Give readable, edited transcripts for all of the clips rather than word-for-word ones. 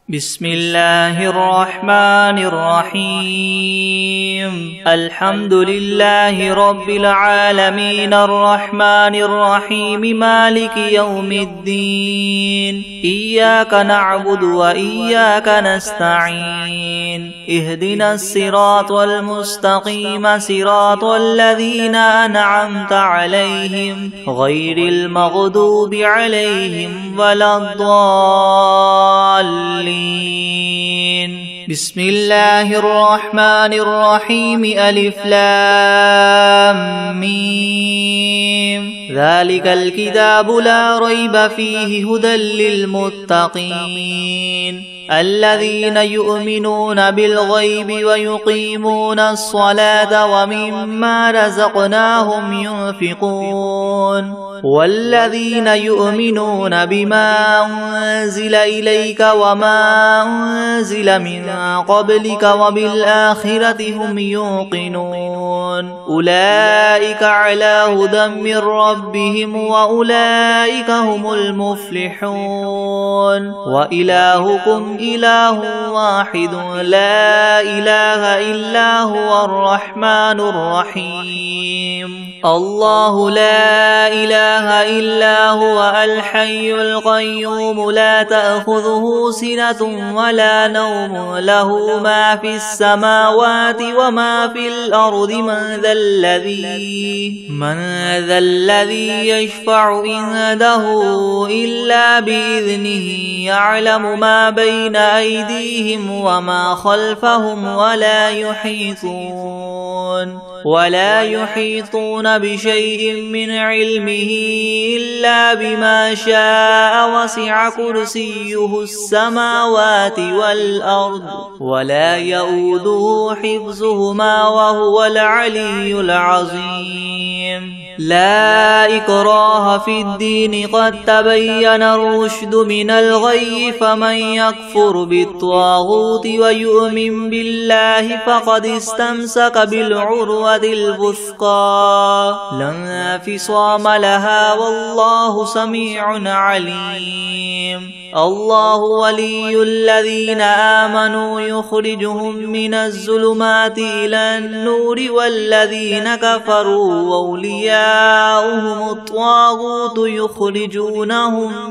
بسم الله الرحمن الرحيم الحمد لله رب العالمين الرحمن الرحيم مالك يوم الدين إياك نعبد وإياك نستعين اهدنا الصراط المستقيم صراط الذين أنعمت عليهم غير المغضوب عليهم ولا الضالين. بسم الله الرحمن الرحيم ألف لام ميم ذلك الكتاب لا ريب فيه هدى للمتقين الذين يؤمنون بالغيب ويقيمون الصلاة ومما رزقناهم ينفقون والذين يؤمنون بما أنزل إليك وما أنزل من قبلك وبالآخرة هم يوقنون أولئك على هدى من ربهم وأولئك هم المفلحون وإلهكم إله واحد لا إله إلا هو الرحمن الرحيم الله لا إله إلا هو الحي القيوم لا تأخذه سنة ولا نوم له ما في السماوات وما في الأرض من ذا الذي يشفع عنده إلا بإذنه يعلم ما بين أيديهم وما خلفهم ولا يحيطون بشيء من علمه إلا بما شاء وسع كرسيه السماوات والأرض ولا يؤوده حفظهما وهو العلي العظيم لا إكراه في الدين قد تبين الرشد من الغي فمن يكفر بالطاغوت ويؤمن بالله فقد استمسك بالعروة الوثقى لا انفصام لها والله سميع عليم الله ولي الذين آمنوا يخرجهم من الظلمات إلى النور والذين كفروا أولياؤهم الطاغوت يخرجونهم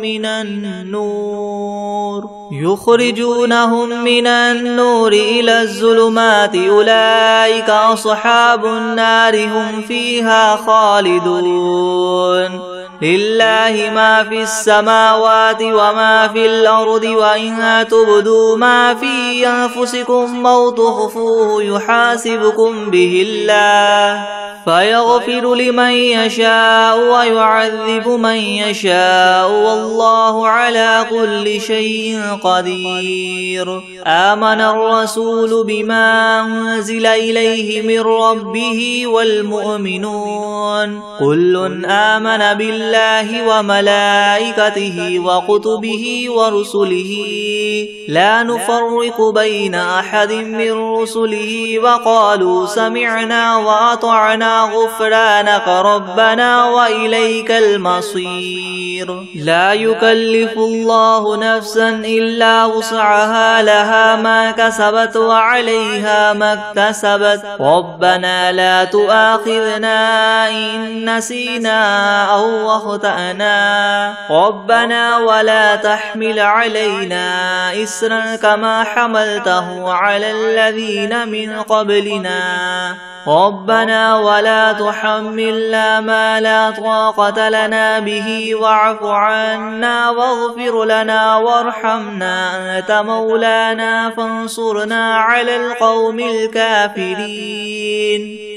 من النور إلى الظلمات أولئك أصحاب النار هم فيها خالدون لله ما في السماوات وما في الأرض وإن تبدوا ما في أنفسكم أو تخفوه يحاسبكم به الله فيغفر لمن يشاء ويعذب من يشاء والله على كل شيء قدير آمن الرسول بما أنزل إليه من ربه والمؤمنون كل آمن بالله وملائكته وكتبه ورسله لا نفرق بين أحد من رسله وقالوا سمعنا وأطعنا غفرانك ربنا وإليك المصير لا يكلف الله نفسا إلا وسعها لها ما كسبت وعليها ما اكتسبت ربنا لا تؤاخذنا إن نسينا أو أخطأنا ربنا ولا تحمل علينا إسرا كما حملته على الذين من قبلنا ربنا ولا تحملنا ما لا طاقة لنا به واعف عنا واغفر لنا وارحمنا أنت مولانا فانصرنا على القوم الكافرين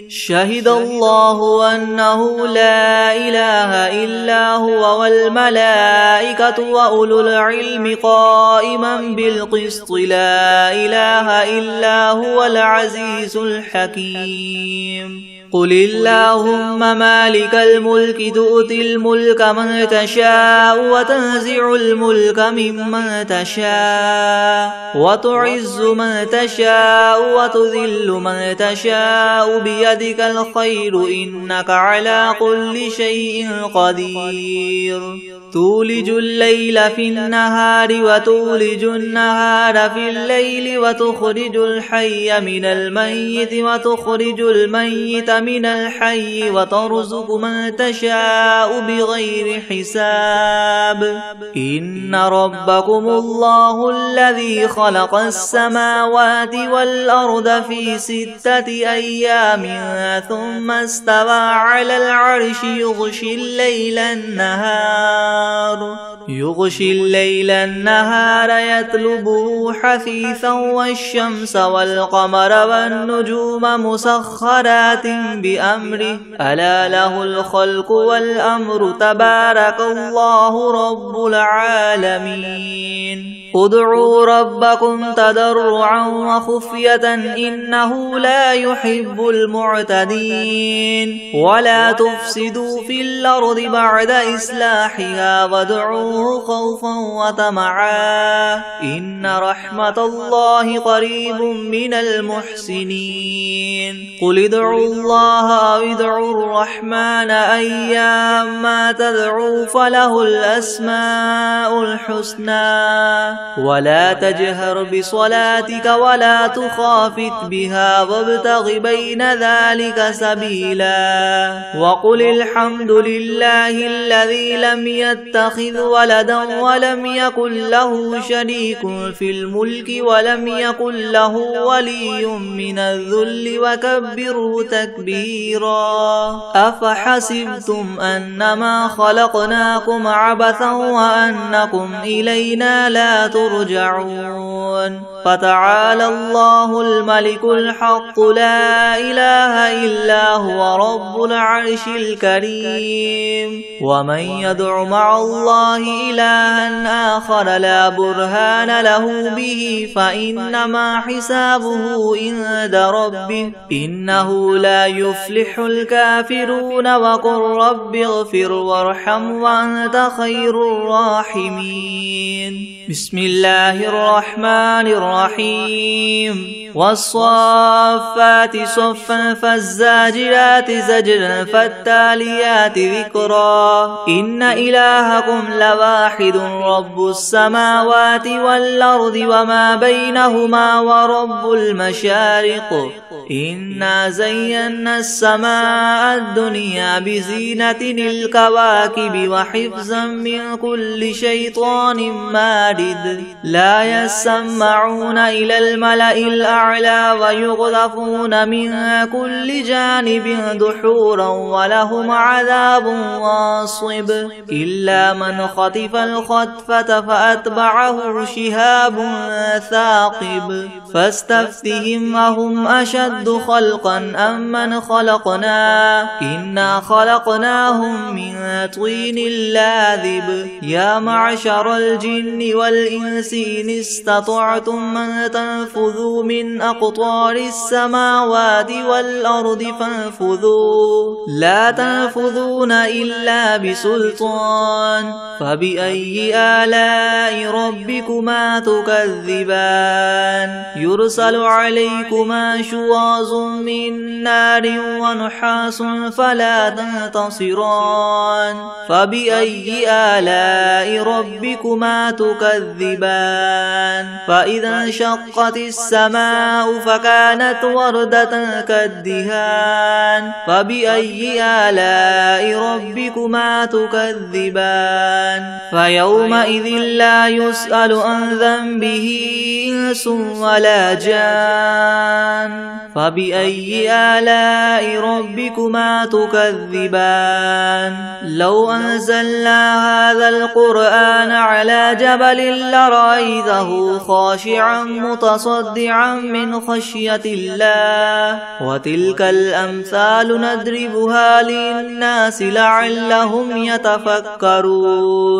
شهد الله أنه لا إله إلا هو والملائكة وأولو العلم قائما بالقسط لا إله إلا هو العزيز الحكيم قل اللهم مالك الملك تؤتي الملك من تشاء وتنزع الملك ممن تشاء وتعز من تشاء وتذل من تشاء بيدك الخير إنك على كل شيء قدير تولج الليل في النهار وتولج النهار في الليل وتخرج الحي من الميت وتخرج الميت من الحي وترزق من تشاء بغير حساب إن ربكم الله الذي خلق السماوات والأرض في 6 أيام ثم استوى على العرش يغشي الليل النهار يطلبه حثيثا والشمس والقمر والنجوم مسخرات بأمره ألا له الخلق والأمر تبارك الله رب العالمين ادعوا ربكم تضرعا وخفية إنه لا يحب المعتدين ولا تفسدوا في الأرض بعد إصلاحها وادعوه خوفا وطمعا إن رحمة الله قريب من المحسنين قل ادعوا الله أو ادعوا الرحمن أيما تدعوا فله الأسماء الحسنى ولا تجهر بصلاتك ولا تخافت بها وابتغ بين ذلك سبيلا وقل الحمد لله الذي لم يتخذ ولدا ولم يكن له شريك في الملك ولم يكن له ولي من الذل وكبره تكبيرا أفحسبتم أنما خلقناكم عبثا وأنكم إلينا لا ترجعون فتعالى الله الملك الحق لا إله إلا هو رب العرش الكريم ومن يدع مع الله إلها آخر لا برهان له به فإنما حسابه عند ربه إنه لا يفلح الكافرون وقل رب اغفر وارحم وأنت خير الراحمين بسم الله الرحمن الرحيم والصافات صفا فالزاجرات زجرا فالتاليات ذكرا إن إلهكم لواحد رب السماوات والأرض وما بينهما ورب المشارق إنا زينا السماء الدنيا بزينة الكواكب وحفظا من كل شيطان مارد لا يسمعون إلى الملأ الأعلى ويغذفون من كل جانب دحورا ولهم عذاب واصب إلا من خطف الخطفة فأتبعه شهاب ثاقب فاستفتهم أهم أشد خلقا أم من خلقنا إنا خلقناهم من طين لاذب يا معشر الجن والإنس إن استطعتم أن تنفذوا من أقطار السماوات والأرض فانفذوا لا تنفذون إلا بسلطان فبأي آلاء ربكما تكذبان يرسل عليكما شواظ من نار ونحاس فلا تنتصران فبأي آلاء ربكما تكذبان فإذا انشقت السماء فكانت وردة كالدهان فبأي آلاء ربكما تكذبان فيومئذ لا يسأل عن ذنبه إنس ولا جان فبأي آلاء ربكما تكذبان لو أنزلنا هذا القرآن على جبل لرأيته خاشعا متصدعا من خشية الله وتلك الأمثال نضربها للناس لعلهم يتفكرون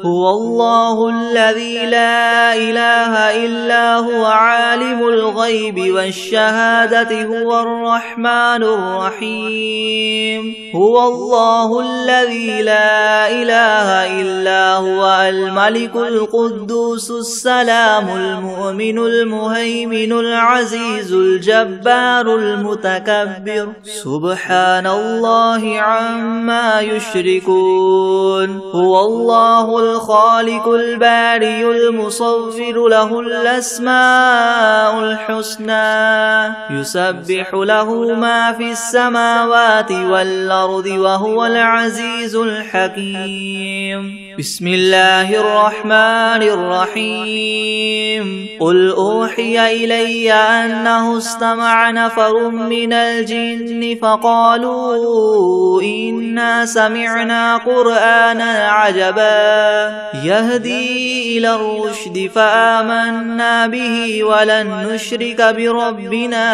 هو الله الذي لا إله إلا هو عالم الغيب والشهادة هو الرحمن الرحيم هو الله الذي لا إله إلا هو الملك القدوس القدوس السلام المؤمن المهيمن العزيز الجبار المتكبر سبحان الله عما يشركون هو الله الخالق البارئ المصور له الأسماء الحسنى يسبح له ما في السماوات والأرض وهو العزيز الحكيم بسم الله الرحمن الرحيم قل أوحي إلي أنه استمع نفر من الجن فقالوا إنا سمعنا قرآنا عجبا يهدي إلى الرشد فآمنا به ولن نشرك بربنا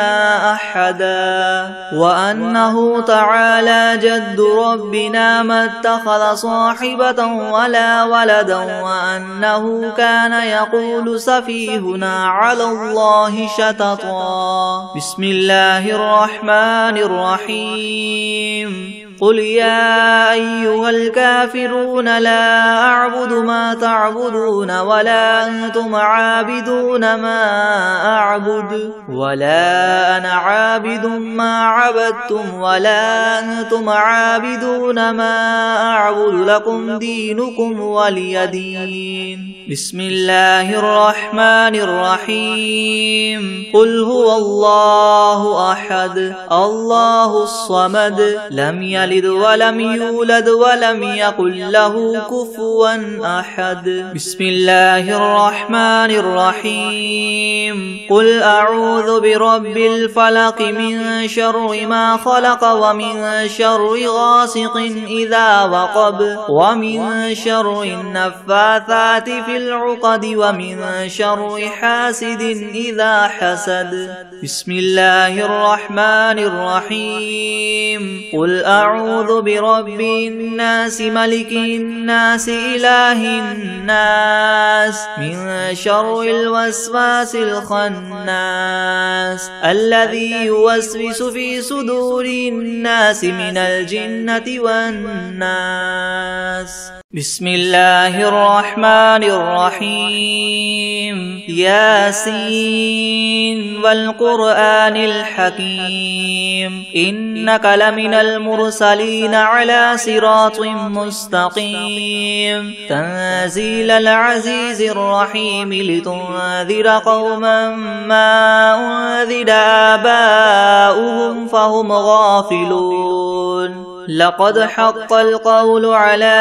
أحدا وأنه تعالى جد ربنا ما اتخذ صاحبة ولا ولدا وأنه كان يقول سفيهنا على الله شططا بسم الله الرحمن الرحيم قل يا أيها الكافرون لا أعبد ما تعبدون ولا أنتم عابدون ما أعبد ولا أنا عابد ما عبدتم ولا أنتم عابدون ما أعبد لكم دينكم ولي دين بسم الله الرحمن الرحيم قل هو الله أحد الله الصمد لم يلد ولم يولد ولم يكن له كفوا أحد بسم الله الرحمن الرحيم قل أعوذ برب الفلق من شر ما خلق ومن شر غاسق إذا وقب ومن شر النفاثات في العقد ومن شر حاسد إذا حسد بسم الله الرحمن الرحيم قل أعوذ برب الناس ملك الناس إله الناس من شر الوسواس الخناس الذي يوسوس في صدور الناس من الجنة والناس بسم الله الرحمن الرحيم ياسين والقرآن الحكيم إنك لمن المرسلين على صراط مستقيم تنزيل العزيز الرحيم لتنذر قوما ما أنذر آباؤهم فهم غافلون لقد حق القول على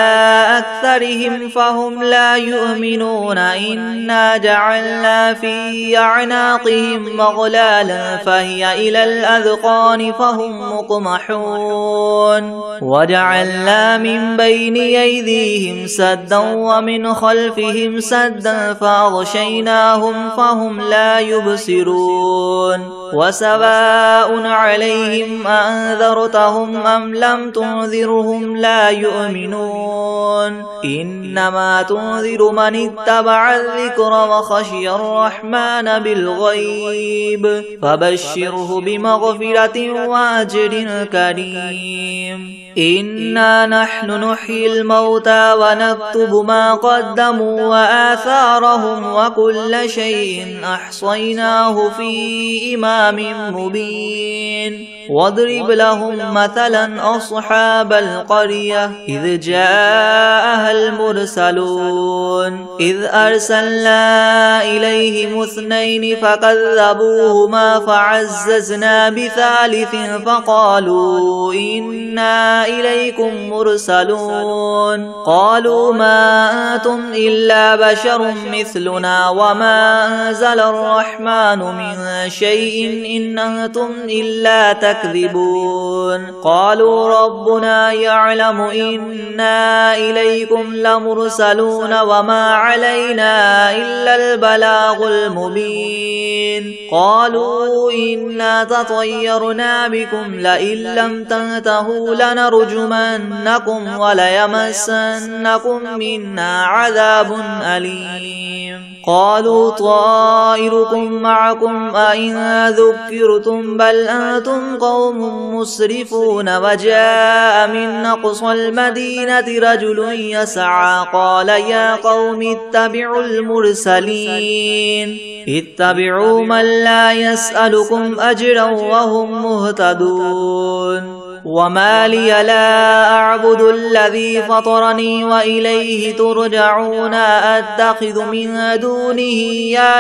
أكثرهم فهم لا يؤمنون إنا جعلنا في أعناقهم مغلالا فهي إلى الأذقان فهم مقمحون وجعلنا من بين أيديهم سدا ومن خلفهم سدا فأغشيناهم فهم لا يبصرون وسواء عليهم أنذرتهم أم لم تنذرهم لا يؤمنون إنما تنذر من اتبع الذكر وخشي الرحمن بالغيب فبشره بمغفرة وأجر كريم إنا نحن نحيي الموتى ونكتب ما قدموا وآثارهم وكل شيء أحصيناه في إمام مبين واضرب لهم مثلا أصحاب القرية إذ جاءها المرسلون إذ أرسلنا إليهم اثنين فكذبوهما فعززنا بثالث فقالوا إنا إليكم مرسلون قالوا ما أنتم إلا بشر مثلنا وما أنزل الرحمن من شيء إن أنتم إلا تكذبون قالوا ربنا يعلم إنا إليكم لمرسلون وما علينا إلا البلاغ المبين قالوا إنا تطيرنا بكم لئن لم تنتهوا لنرجمنكم وليمسنكم منا عذاب أليم قالوا طائركم معكم أئن ذكرتم بل أنتم قوم مسرفون وجاء من أقصى المدينة رجل يسعى قال يا قوم اتبعوا المرسلين اتبعوا من لا يسألكم أجرا وهم مهتدون وما لي لا أعبد الذي فطرني وإليه ترجعون أتخذ من دونه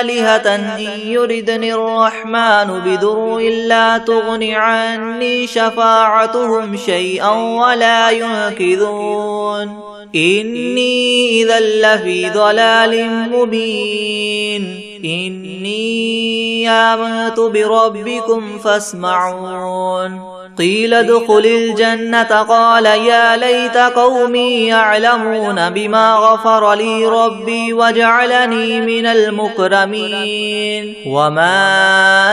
آلهة إن يردني الرحمن بضر لا تغن عني شفاعتهم شيئا ولا ينقذون إني إذا لفي ضلال مبين إني آمنت بربكم فاسمعون قيل ادخل الجنة قال يا ليت قومي يعلمون بما غفر لي ربي وجعلني من المكرمين وما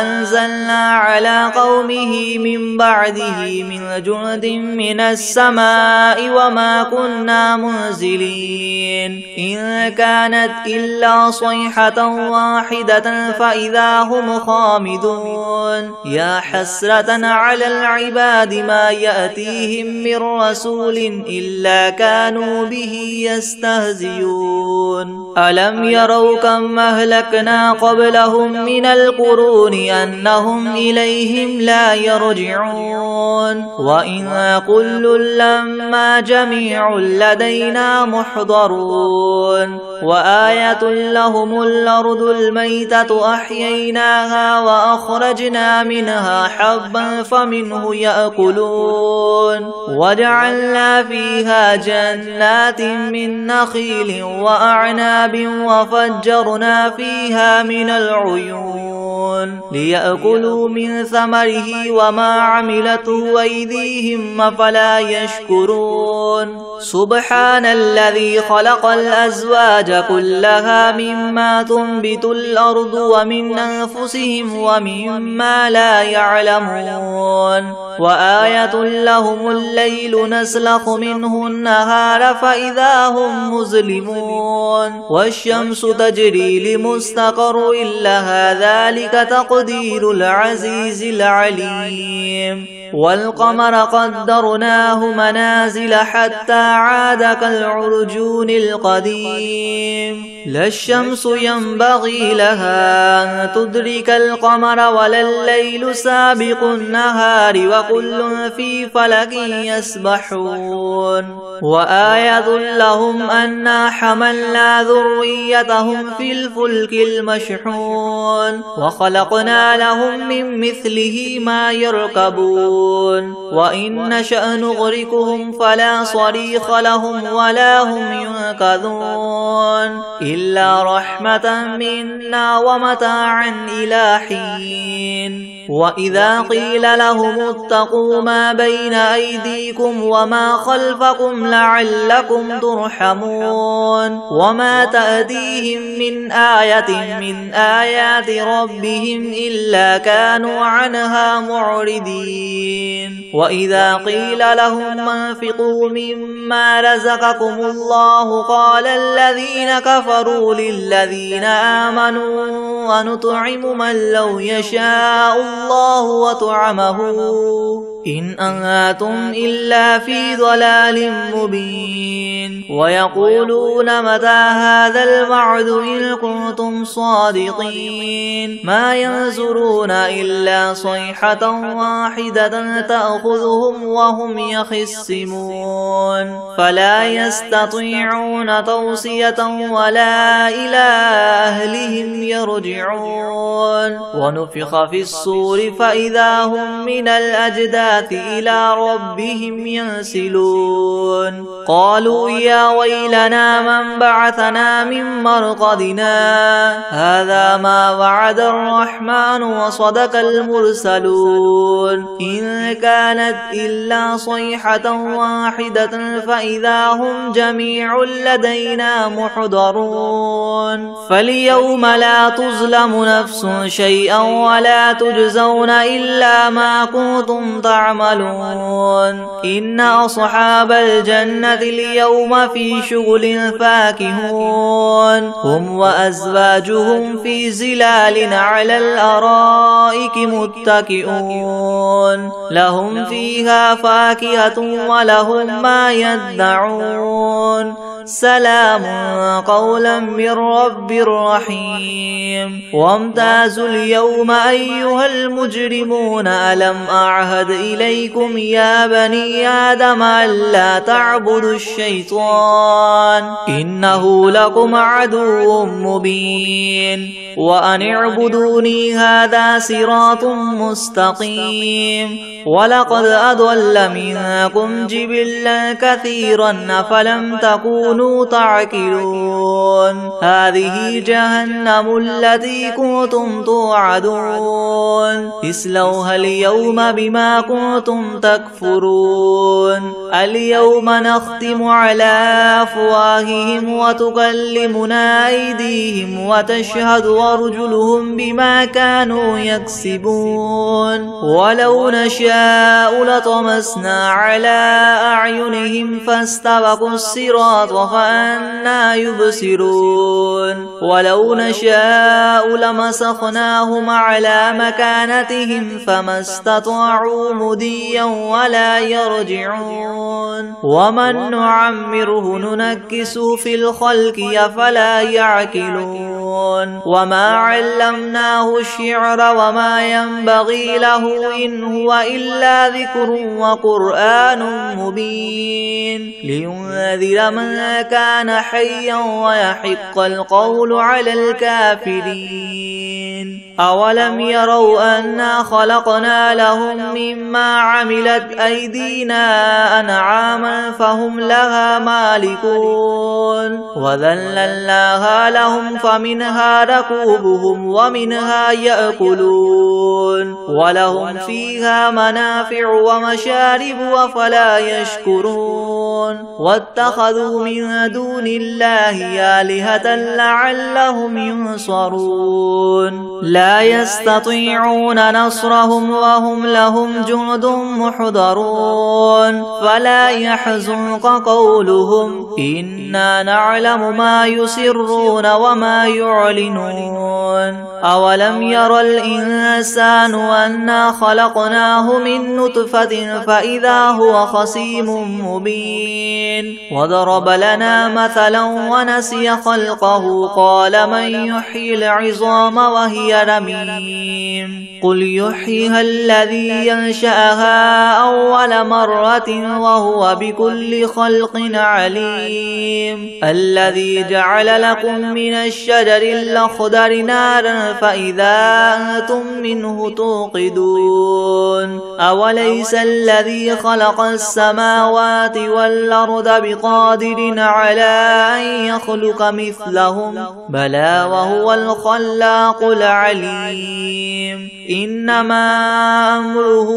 أنزلنا على قومه من بعده من جند من السماء وما كنا منزلين إن كانت إلا صيحة واحدة فإذا هم خامدون يا حسرة على العباد ما يأتيهم من رسول إلا كانوا به يستهزئون ألم يروا كم أهلكنا قبلهم من القرون أنهم إليهم لا يرجعون وإن كل لما جميع لدينا محضرون وآية لهم الأرض الميتة أحييناها وأخرجنا منها حبا فمنه يأكلون وجعلنا فيها جنات من نخيل وأعناب وفجرنا فيها من العيون ليأكلوا من ثمره وما عملته أيديهم أفلا يشكرون سبحان الذي خلق الأزواج كلها مما تنبت الأرض ومن أنفسهم ومما لا يعلمون وآية لهم الليل نسلخ منه النهار فإذا هم مظلمون والشمس تجري لمستقر لها ذلك تقدير العزيز العليم والقمر قدرناه منازل حتى عاد كالعرجون القديم لا الشمس ينبغي لها أن تدرك القمر ولا الليل سابق النهار وكل في فلك يسبحون وآية لهم أنا حملنا ذريتهم في الفلك المشحون وخلقنا لهم من مثله ما يركبون وإن نشأ نغرقهم فلا صريخ لهم ولا هم ينقذون إلا رحمة منا ومتاعا إلى حين وإذا قيل لهم اتقوا ما بين أيديكم وما خلفكم لعلكم ترحمون وما تأتيهم من آية من آيات ربهم إلا كانوا عنها معرضين وإذا قيل لهم انفقوا مما رزقكم الله قال الذين كفروا للذين آمنوا ونطعم من لو يشاء الله وطعمه إن أنتم إلا في ضلال مبين ويقولون متى هذا الوعد إن كنتم صادقين ما ينظرون إلا صيحة واحدة تأخذهم وهم يخصمون فلا يستطيعون توصية ولا إلى أهلهم يرجعون ونفخ في الصور فإذا هم من الأجداث إلى ربهم ينسلون قالوا يا ويلنا من بعثنا من مرقدنا هذا ما وعد الرحمن وصدق المرسلون إن كانت إلا صيحة واحدة فإذا هم جميع لدينا محضرون فاليوم لا تظلم نفس شيئا ولا تجزون إلا ما كنتم تعملون إن أصحاب الجنة اليوم في شغل فاكهون هم وأزواجهم في زلال على الأرائك متكئون لهم فيها فاكهة ولهم ما يدعون سلام قولا من رب رحيم وامتازوا اليوم أيها المجرمون ألم أعهد إليكم يا بني آدم ألا تعبدوا الشيطان إنه لكم عدو مبين وأن اعبدوني هذا صراط مستقيم ولقد أضل منكم جبلا كثيرا أفلم تكونوا تعقلون هذه جهنم التي كنتم توعدون اصلوها اليوم بما كنتم تكفرون اليوم نختم على أفواههم وتكلمنا أيديهم وتشهد أرجلهم بما كانوا يكسبون ولو نشاء لطمسنا على أعينهم فاستبقوا الصراط فأنى يبصرون ولو نشاء لمسخناهم على مكانتهم فما استطاعوا مضيا ولا يرجعون ومن نعمره ننكس في الخلق أفلا يعقلون وما علمناه الشعر وما ينبغي له إن هو إلا ذكر وقرآن مبين لينذر من كان حيا ويحق القول على الكافرين أولم يروا أنا خلقنا لهم مما عملت أيدينا أنعاما فهم لها مالكون وذللناها لهم فمنها ركوبهم ومنها يأكلون ولهم فيها منافع ومشارب أفلا يشكرون واتخذوا من دون الله آلهة لعلهم ينصرون لا يستطيعون نصرهم وهم لهم جند محضرون فلا يحزنك قولهم إنا نعلم ما يسرون وما يعلنون أولم ير الإنسان أنا خلقناه من نطفة فإذا هو خصيم مبين وضرب لنا مثلا ونسي خلقه قال من يحيي العظام وهي رميم قل يحييها الذي ينشأها أول مرة وهو بكل خلق عليم الذي جعل لكم من الشجر الأخضر نارا فإذا أنتم منه توقدون أوليس الذي خلق السماوات والأرض بقادر على أن يخلق مثلهم بلى وهو الخلاق العليم إنما أمره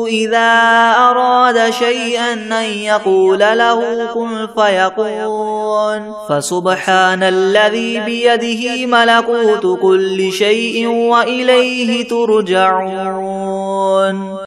إذا أراد شيئا أن يقول له كن فيكون فسبحان الذي بيده ملكوت كل شيء وإليه ترجعون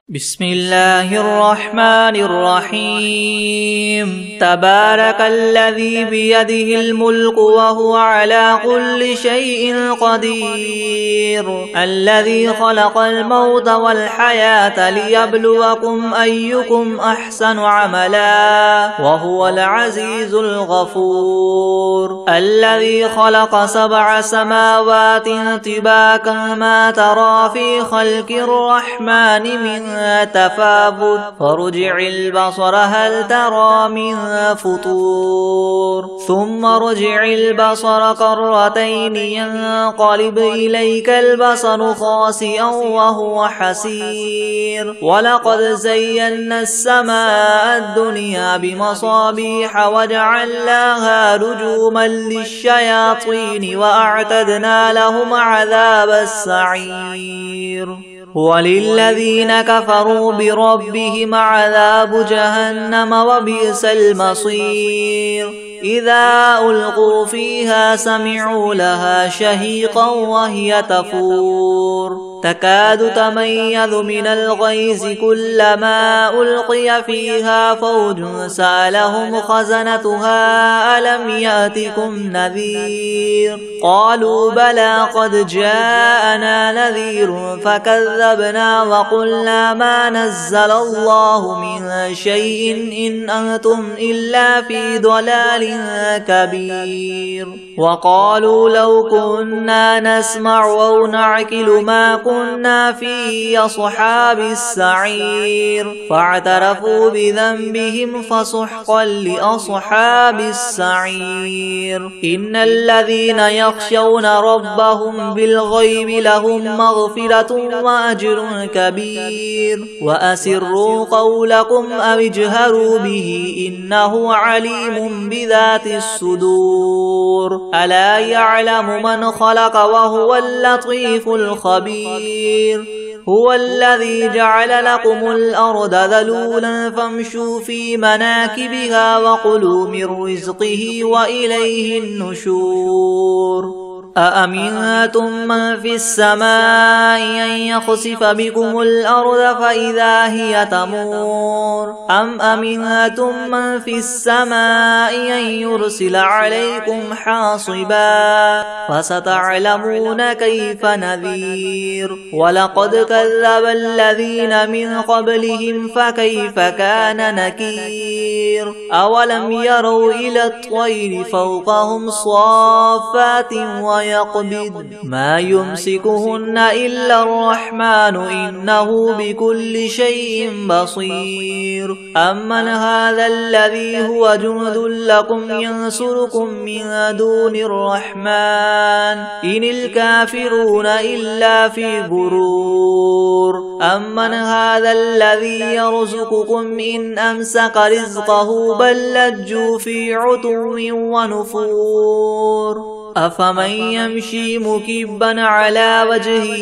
بسم الله الرحمن الرحيم تبارك الذي بيده الملك وهو على كل شيء قدير الذي خلق الموت والحياة ليبلوكم أيكم أحسن عملا وهو العزيز الغفور الذي خلق 7 سماوات طباقا ما ترى في خلق الرحمن من تفاوت فارجع البصر هل ترى من فطور ثم ارجع البصر كرتين ينقلب إليك البصر خاسئا وهو حسير ولقد زينا السماء الدنيا بمصابيح وجعلناها رجوما للشياطين وأعتدنا لهم عذاب السعير وللذين كفروا بربهم عذاب جهنم وبئس المصير إذا ألقوا فيها سمعوا لها شهيقا وهي تفور تكاد تميز من الغيظ كلما ألقي فيها فوج سألهم خزنتها ألم يأتكم نذير قالوا بلى قد جاءنا نذير فكذبنا وقلنا ما نزل الله من شيء إن أنتم إلا في ضلال كبير وقالوا لو كنا نسمع أو نعقل ما كنا في أصحاب السعير فاعترفوا بذنبهم فسحقا لأصحاب السعير إن الذين يخشون ربهم بالغيب لهم مغفرة وأجر كبير وأسروا قولكم أو اجهروا به إنه عليم بذات الصدور ألا يعلم من خلق وهو اللطيف الخبير هو الذي جعل لكم الأرض ذلولا فامشوا في مناكبها وكلوا من رزقه وإليه النشور أأمنتم من في السماء أن يخسف بكم الأرض فإذا هي تمور أم أمنتم من في السماء أن يرسل عليكم حاصبا فستعلمون كيف نذير ولقد كذب الذين من قبلهم فكيف كان نكير أولم يروا إلى الطير فوقهم صافات ويقبض ما يمسكهن إلا الرحمن إنه بكل شيء بصير أمن هذا الذي هو جند لكم ينصركم من دون الرحمن إن الكافرون إلا في غرور أمن هذا الذي يرزقكم إن أمسك رزقه بل لجوا في عتو ونفور أفمن يمشي مكبا على وجهه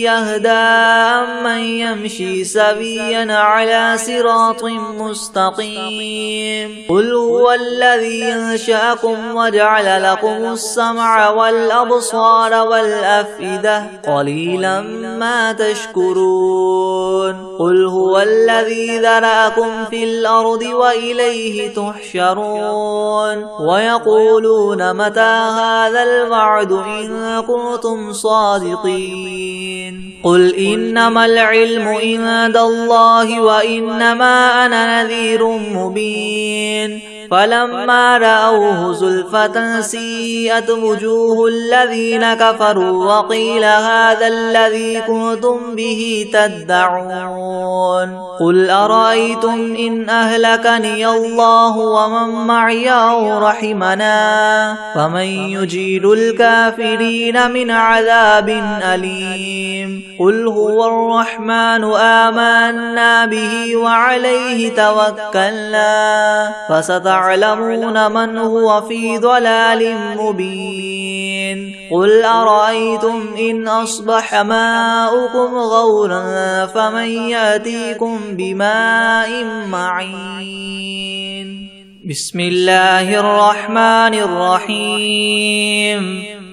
يهدى أمن يمشي سويا على صراط مستقيم قل هو الذي ينشأكم وجعل لكم السمع والأبصار والأفئدة قليلا ما تشكرون قل هو الذي ذرأكم في الأرض وإليه تحشرون ويقولون متى هذا الوعد إن كنتم صادقين قل إنما العلم عند الله وإنما أنا نذير مبين فلما رأوه زلفة سيئت وجوه الذين كفروا وقيل هذا الذي كنتم به تدعون قل أرأيتم إن أهلكني الله ومن معي أو رحمنا فمن يجير الكافرين من عذاب أليم قل هو الرحمن آمنا به وعليه توكلنا فستعلمون من هو في ضلال مبين قل أرأيتم إن أصبح ماؤكم غورا فمن يأتيكم بماء معين بسم الله الرحمن الرحيم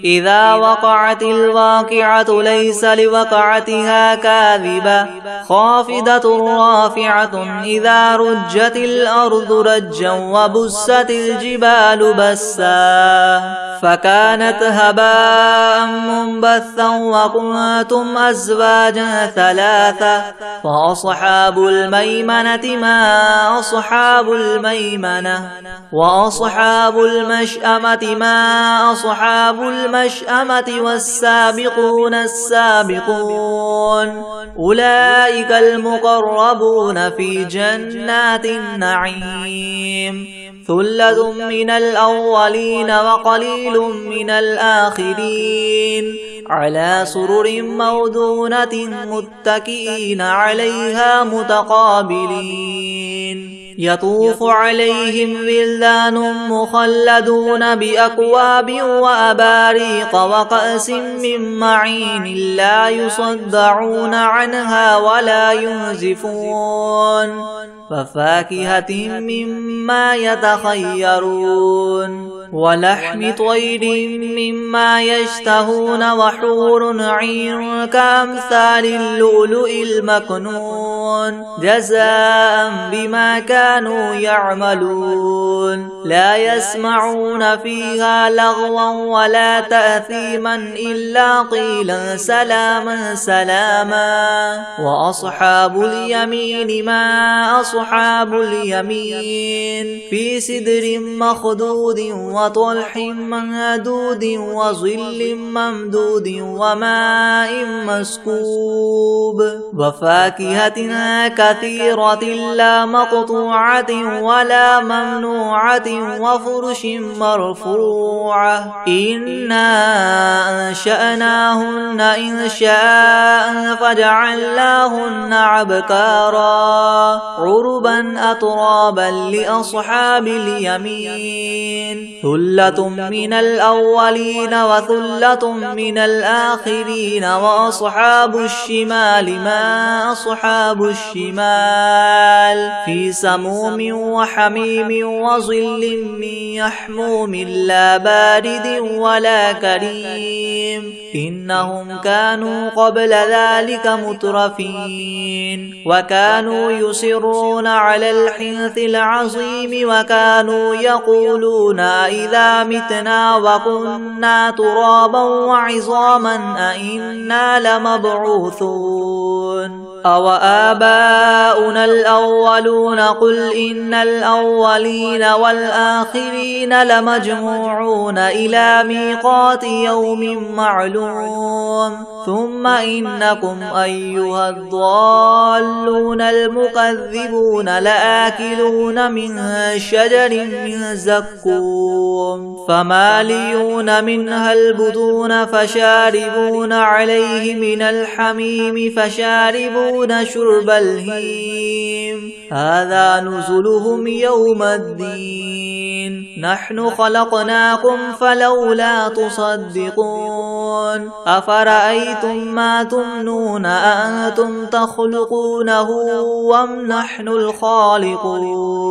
إذا وقعت الواقعة ليس لوقعتها كاذبة خافضة رافعة إذا رجت الأرض رجا وبست الجبال بسا فكانت هباء منبثا وكنتم أزواجا ثلاثة فأصحاب الميمنة ما أصحاب الميمنة وأصحاب المشأمة ما أصحاب المشأمة والسابقون السابقون أولئك المقربون في جنات النعيم ثلة من الأولين وقليل من الآخرين على سرر موضونة متكئين عليها متقابلين يطوف عليهم ولدان مخلدون بأكواب وأباريق وكأس من معين لا يصدعون عنها ولا ينزفون وفاكهة مما يتخيرون ولحم طير مما يشتهون وحور عين كأمثال اللؤلؤ المكنون جزاء بما كانوا يعملون لا يسمعون فيها لغوا ولا تأثيما إلا قيلا سلاما سلاما وأصحاب اليمين ما أصحاب اليمين في سدر مخدود وطلح منضود وظل ممدود وماء مسكوب وفاكهة كثيرة لا مقطوعة ولا ممنوعة وفرش مرفوعة إنا أنشأناهن إنشاء فجعلناهن أبكارا عربا أترابا لأصحاب اليمين ثلة من الأولين وثلة من الآخرين وأصحاب الشمال ما أصحاب الشمال في سموم وحميم وظل من يحموم لا بارد ولا كريم إنهم كانوا قبل ذلك مترفين وكانوا يصرون على الحنث العظيم وكانوا يقولون إذا متنا وكنا ترابا وعظاما أئنا لمبعوثون أو آباؤنا الأولون قل إن الأولين والآخرين لمجموعون إلى ميقات يوم معلوم ثم إنكم أيها الضالون المكذبون لآكلون من شجر من زقوم فماليون منها البطون فشاربون عليه من الحميم فشاربون شرب الهيم هذا نزلهم يوم الدين نحن خلقناكم فلولا تصدقون أفرأيتم ما تمنون أأنتم تخلقونه أم نحن الخالقون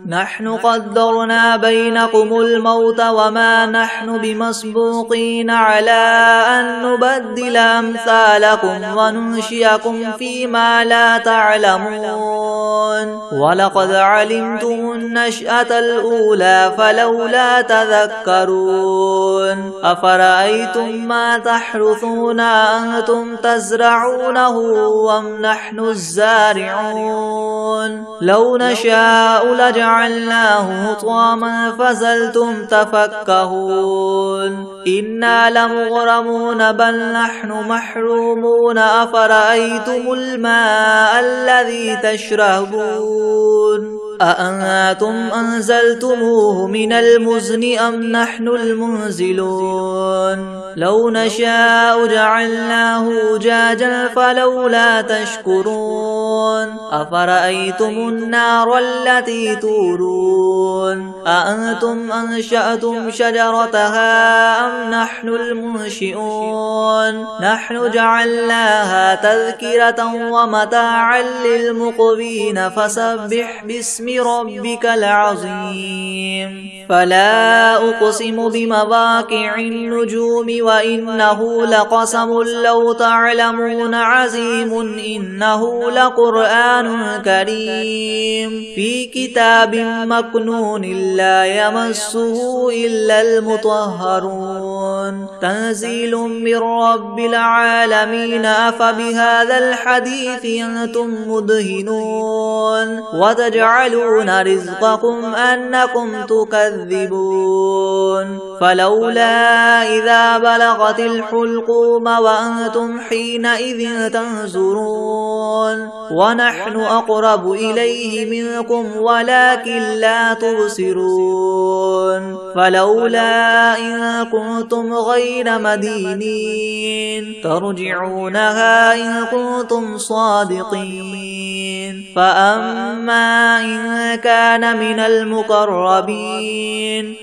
نحن قدرنا بينكم الموت وما نحن بمسبوقين على أن نبدل أمثالكم وننشئكم فيما لا تعلمون ولقد علمتم النشأة الأولى فلولا تذكرون أفرأيتم ما تحرثون أنتم تزرعونه أم نحن الزارعون لو نشاء لجعلناه حطاما فظلتم تفكهون إنا لمغرمون بل نحن محرومون أفرأيتم الماء الذي تشربون أأنتم أنزلتموه من المزن أم نحن المنزلون لو نشاء جعلناه أجاجا فلولا تشكرون أفرأيتم النار التي تورون أأنتم أنشأتم شجرتها أم نحن المنشئون نحن جعلناها تذكرة ومتاعا للمقوين فسبح باسم ربك العظيم فلا أقسم بمواقع النجوم وإنه لقسم لو تعلمون عظيم إنه لقرآن كريم في كتاب مكنون لا يمسه إلا المطهرون تنزيل من رب العالمين أفبهذا الحديث أنتم مدهنون وتجعلون رزقكم أنكم تكذبون فلولا إذا بلغت الحلقوم وأنتم حينئذ تنظرون ونحن أقرب إليه منكم ولكن لا تبصرون فلولا إن كنتم غير مدينين ترجعونها إن كنتم صادقين فأما إن كان من المقربين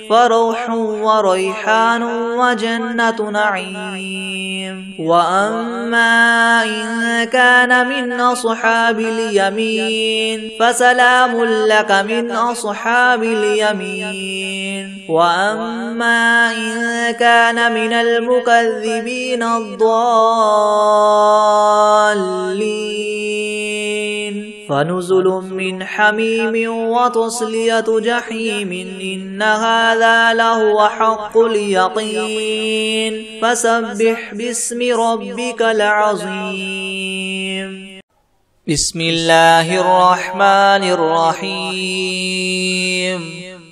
فروح وريحان وجنة نعيم. وأما إن كان من أصحاب اليمين فسلام لك من أصحاب اليمين. وأما إن كان من المكذبين الضالين فنزل من حميم وتصلية جحيم إن هذا لهو حق اليقين. فسبح باسم ربك العظيم. بسم الله الرحمن الرحيم.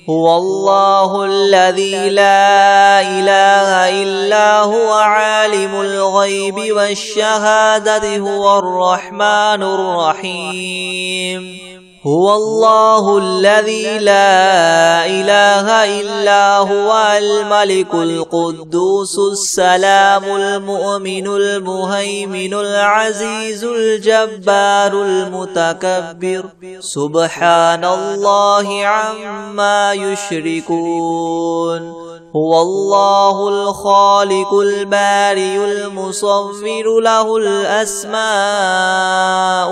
هو الله الذي لا إله إلا هو عالم الغيب والشهادة هو الرحمن الرحيم. هو الله الذي لا إله إلا هو الملك القدوس السلام المؤمن المهيمن العزيز الجبار المتكبر سبحان الله عما يشركون. هو الله الخالق البارئ المصور له الأسماء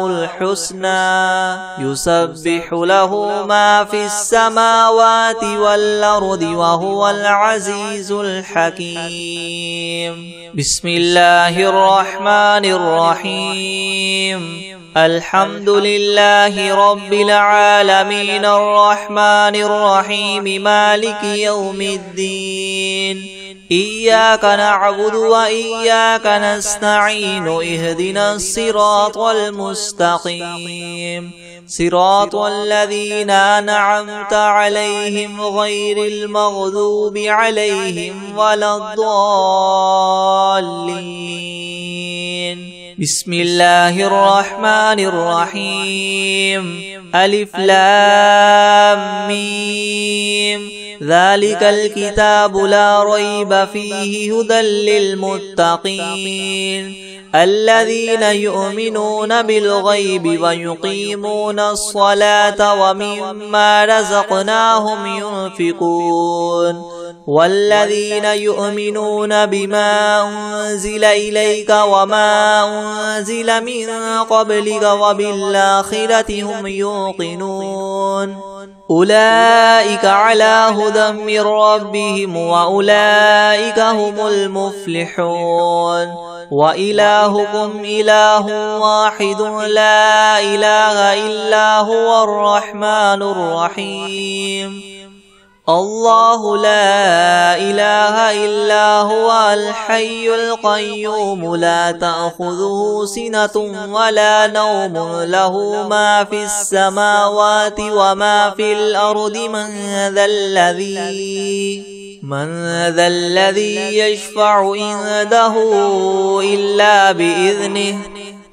الحسنى يسبح له ما في السماوات والأرض وهو العزيز الحكيم. بسم الله الرحمن الرحيم. الحمد لله رب العالمين الرحمن الرحيم مالك يوم الدين. إياك نعبد وإياك نستعين اهدنا الصراط المستقيم صراط الذين أنعمت عليهم غير المغضوب عليهم ولا الضالين. بسم الله الرحمن الرحيم. ألف لام ميم ذلك الكتاب لا ريب فيه هدى للمتقين الذين يؤمنون بالغيب ويقيمون الصلاة ومما رزقناهم ينفقون والذين يؤمنون بما أنزل إليك وما أنزل من قبلك وبالآخرة هم يوقنون أولئك على هدى من ربهم وأولئك هم المفلحون. وإلهكم إله واحد لا إله إلا هو الرحمن الرحيم. الله لا إله إلا هو الحي القيوم لا تأخذه سنة ولا نوم له ما في السماوات وما في الأرض من ذا الذي يشفع عنده إلا بإذنه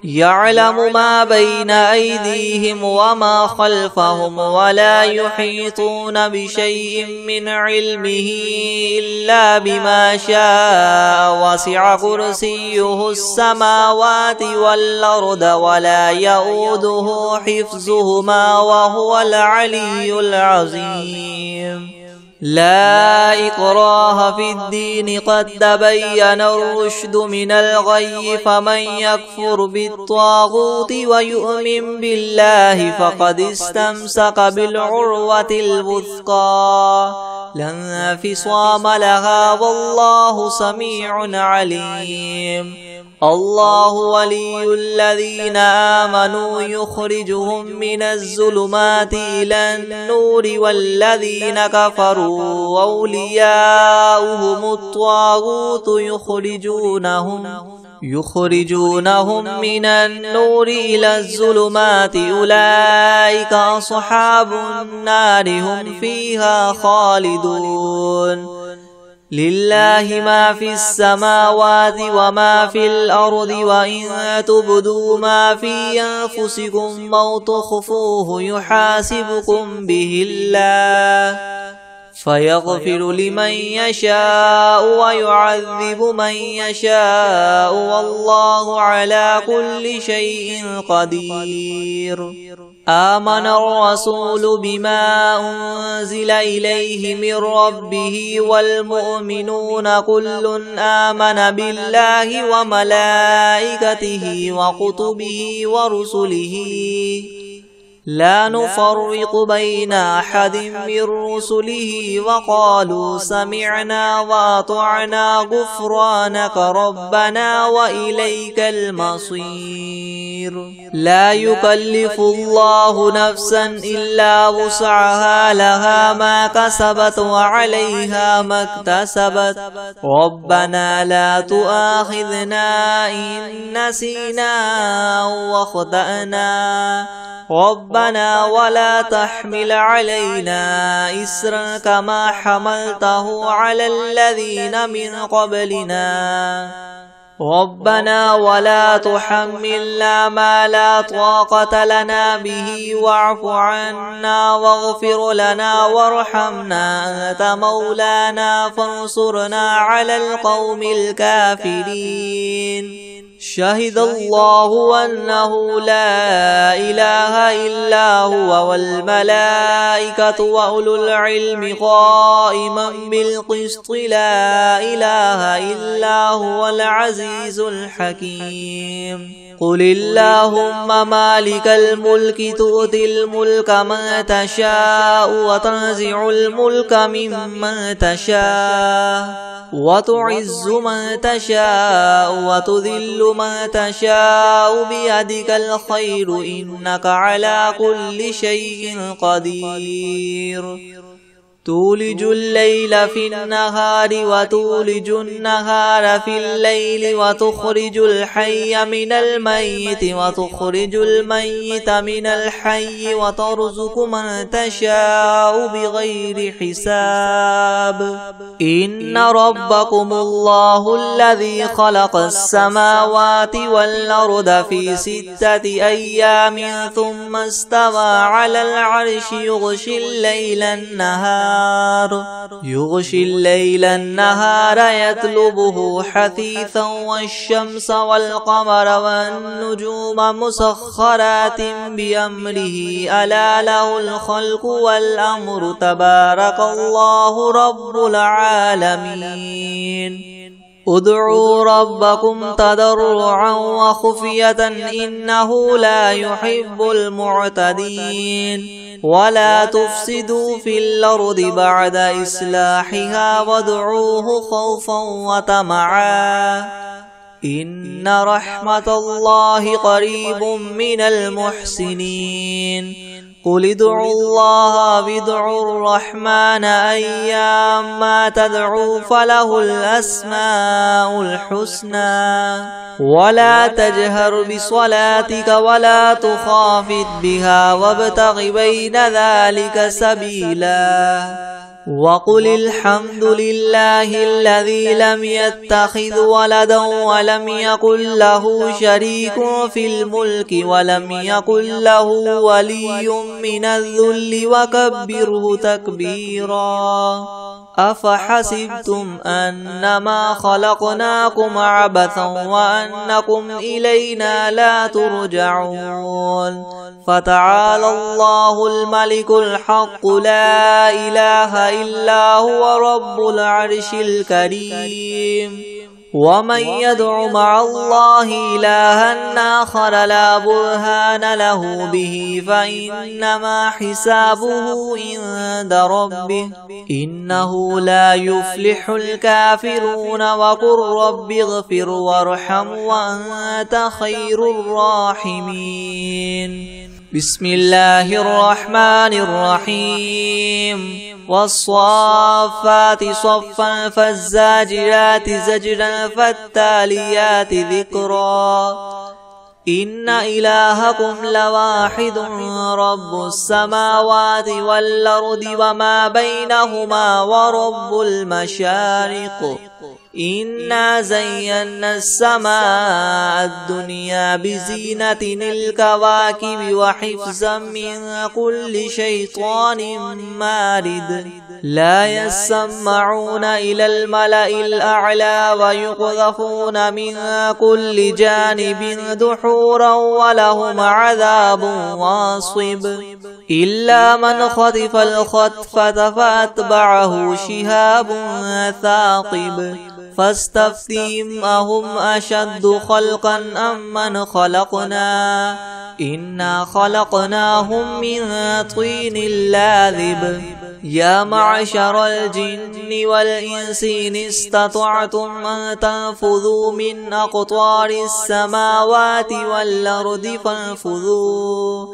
يعلم ما بين أيديهم وما خلفهم ولا يحيطون بشيء من علمه إلا بما شاء وسع كرسيه السماوات والأرض ولا يؤوده حفظهما وهو العلي العظيم. لا إكراه في الدين قد تبين الرشد من الغي فمن يكفر بالطاغوت ويؤمن بالله فقد استمسك بالعروة الوثقى لا انفصام لها والله سميع عليم. الله ولي الذين آمنوا يخرجهم من الظلمات إلى النور والذين كفروا أولياؤهم الطاغوت يخرجونهم من النور إلى الظلمات أولئك أصحاب النار هم فيها خالدون. لله ما في السماوات وما في الأرض وإن تبدوا ما في أنفسكم أو تخفوه يحاسبكم به الله فيغفر لمن يشاء ويعذب من يشاء والله على كل شيء قدير. آمن الرسول بما أنزل إليه من ربه والمؤمنون كل آمن بالله وملائكته وكتبه ورسله لا نفرق بين أحد من رسله وقالوا سمعنا وأطعنا غفرانك ربنا وإليك المصير. لا يكلف الله نفسا إلا وسعها لها ما كسبت وعليها ما اكتسبت ربنا لا تؤاخذنا إن نسينا أو أخطأنا ربنا ولا تحمل علينا إسرا كما حملته على الذين من قبلنا ربنا ولا تحملنا ما لا طاقة لنا به واعف عنا واغفر لنا وارحمنا أنت مولانا فانصرنا على القوم الكافرين. شهد الله أنه لا إله إلا هو والملائكة وأولو العلم قائما بالقسط لا إله إلا هو العزيز الحكيم. قل اللهم مالك الملك تؤتي الملك من تشاء وتنزع الملك ممن تشاء وتعز من تشاء وتذل من تشاء بيدك الخير إنك على كل شيء قدير. تولج الليل في النهار وتولج النهار في الليل وتخرج الحي من الميت وتخرج الميت من الحي وترزق من تشاء بغير حساب. إن ربكم الله الذي خلق السماوات والأرض في 6 أيام ثم استوى على العرش يغشي الليل النهار يطلبه حثيثا والشمس والقمر والنجوم مسخرات بأمره ألا له الخلق والأمر تبارك الله رب العالمين. ادعوا ربكم تضرعا وخفية إنه لا يحب المعتدين. ولا تفسدوا في الأرض بعد إصلاحها وادعوه خوفا وطمعا إن رحمة الله قريب من المحسنين. قل ادعوا الله وادعوا الرحمن أيما تدعوا فله الأسماء الحسنى ولا تجهر بصلاتك ولا تخافت بها وابتغ بين ذلك سبيلا. وقل الحمد لله الذي لم يتخذ ولدا ولم يكن له شريك في الملك ولم يكن له ولي من الذل وكبره تكبيرا. أفحسبتم أنما خلقناكم عبثا وأنكم إلينا لا ترجعون. فتعالى الله الملك الحق لا إله إلا هو رب العرش الكريم. ومن يدع مع الله إلها آخر لا برهان له به فإنما حسابه عند ربه إنه لا يفلح الكافرون. وقل رب اغفر وارحم وأنت خير الراحمين. بسم الله الرحمن الرحيم. والصافات صفا فالزاجرات زجرا فالتاليات ذكرا. إن إلهكم لواحد رب السماوات والأرض وما بينهما ورب المشارق إنا زينا السماء الدنيا بزينة الكواكب وحفظا من كل شيطان مارد لا يسمعون إلى الملأ الأعلى ويقذفون من كل جانب دحورا ولهم عذاب واصب إلا من خطف الخطفة فأتبعه شهاب ثاقب فاستفتهم أهم أشد خلقا أم من خلقنا إنا خلقناهم من طين لاذب يا معشر الجن والإنس إن استطعتم أن تنفذوا من أقطار السماوات والأرض فانفذوا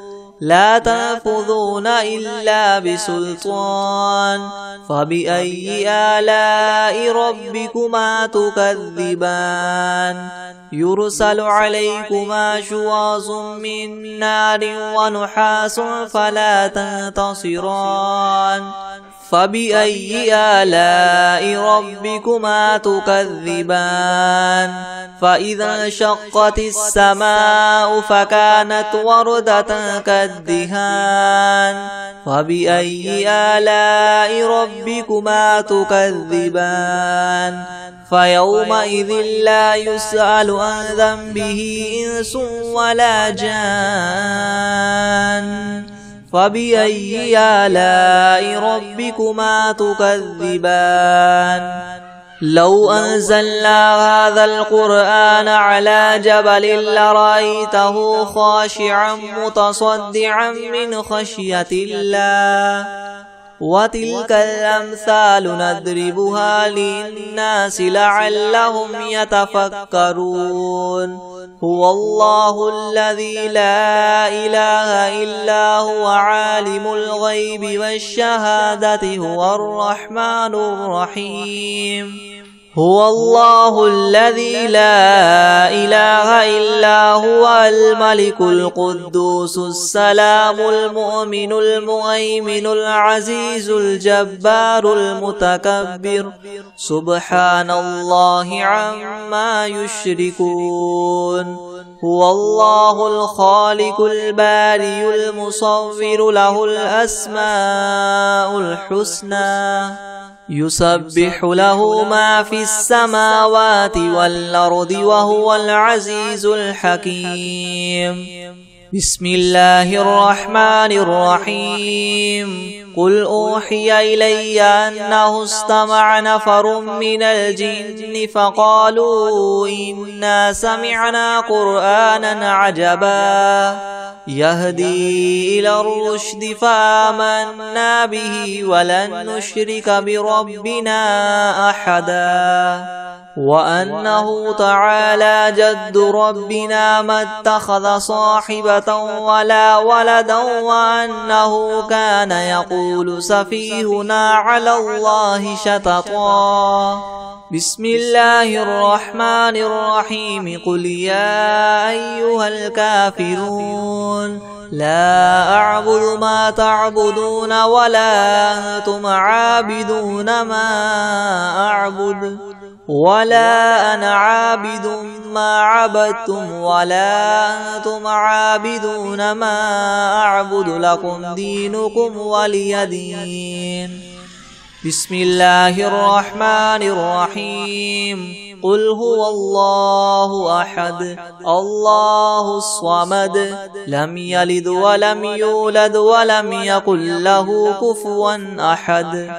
لا تنفذون إلا بسلطان فبأي آلاء ربكما تكذبان يرسل عليكما شواظ من نار ونحاس فلا تنتصران فبأي آلاء ربكما تكذبان فإذا انشقت السماء فكانت وردة كالدهان فبأي آلاء ربكما تكذبان فيومئذ لا يسأل عن ذنبه إنس ولا جان فبأي آلاء ربكما تكذبان لو أنزلنا هذا القرآن على جبل لرأيته خاشعا متصدعا من خشية الله وتلك الأمثال نضربها للناس لعلهم يتفكرون هو الله الذي لا إله إلا هو عالم الغيب والشهادة هو الرحمن الرحيم هو الله الذي لا إله إلا هو الملك القدوس السلام المؤمن المهيمن العزيز الجبار المتكبر سبحان الله عما يشركون هو الله الخالق البارئ المصور له الأسماء الحسنى يسبح له ما في السماوات والأرض وهو العزيز الحكيم بسم الله الرحمن الرحيم قل أوحي إلي أنه استمع نفر من الجن فقالوا إنا سمعنا قرآنا عجبا يهدي إلى الرشد فآمنا به ولن نشرك بربنا أحدا وأنه تعالى جد ربنا ما اتخذ صاحبة ولا ولدا وأنه كان يقول سفيهنا على الله شططا بسم الله الرحمن الرحيم قل يا أيها الكافرون لا أعبد ما تعبدون ولا أنتم عابدون ما أعبد ولا أنا عابد ما عبدتم ولا أنتم عابدون ما أعبد لكم دينكم ولي دين بسم الله الرحمن الرحيم قل هو الله أحد الله الصمد لم يلد ولم يولد ولم يكن له كفوا أحد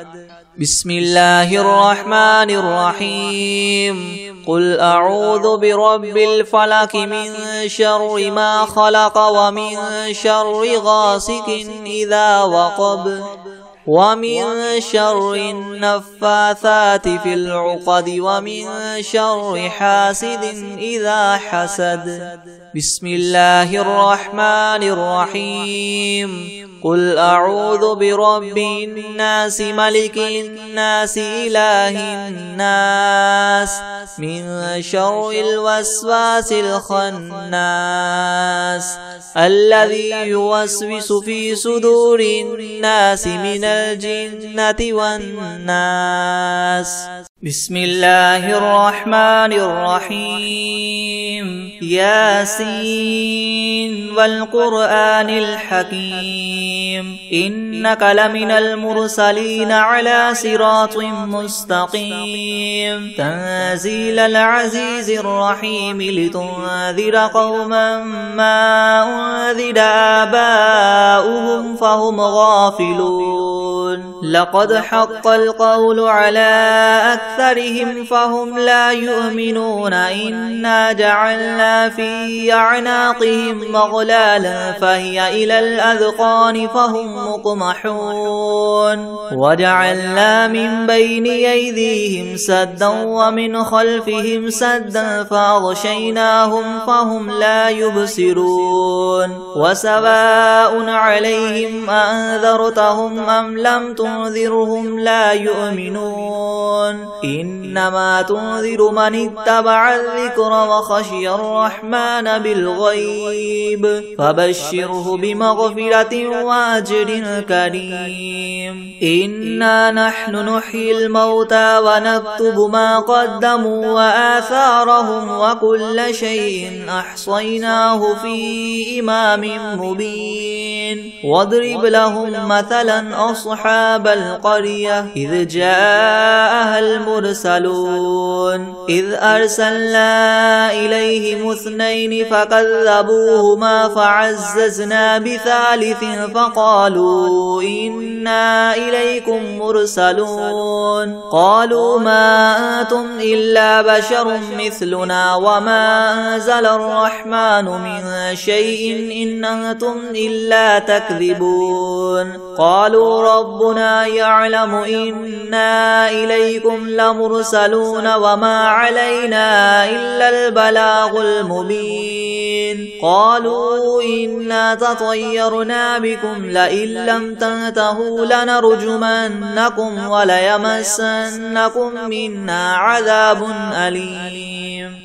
بسم الله الرحمن الرحيم قل أعوذ برب الفلق من شر ما خلق ومن شر غاسق إذا وقب ومن شر النفاثات في العقد ومن شر حاسد إذا حسد بسم الله الرحمن الرحيم قل أعوذ برب الناس ملك الناس إله الناس من شر الوسواس الخناس الذي يوسوس في صدور الناس من الجنة والناس بسم الله الرحمن الرحيم ياسين والقرآن الحكيم إنك لمن المرسلين على صراط مستقيم تنزيل العزيز الرحيم لتنذر قوما ما أنذر آباؤهم فهم غافلون لقد حق القول على أكثرهم فهم لا يؤمنون إنا جعلنا في أعناقهم أغلالا فهي إلى الأذقان فهم مقمحون وجعلنا من بين أيديهم سدا ومن خلفهم سدا فأغشيناهم فهم لا يبصرون وسواء عليهم أنذرتهم أم لم تنذرهم لا يؤمنون إنما تنذر من اتبع الذكر وخشي الرحمن بالغيب فبشره بمغفرة وأجر كريم إنا نحن نحيي الموتى ونكتب ما قدموا وآثارهم وكل شيء أحصيناه في إمام مبين واضرب لهم مثلا أصحاب القرية إذ جاءها المرسلون إذ أرسلنا إليهم اثنين فكذبوهما فعززنا بثالث فقالوا إنا إليكم مرسلون قالوا ما أنتم إلا بشر مثلنا وما أنزل الرحمن من شيء إن أنتم إلا تكذبون قالوا ربنا يعلم إنا إليكم لمرسلون وما علينا إلا البلاغ المبين قالوا إنا تطيرنا بكم لئن لم تنتهوا لنرجمنكم وليمسنكم منا عذاب أليم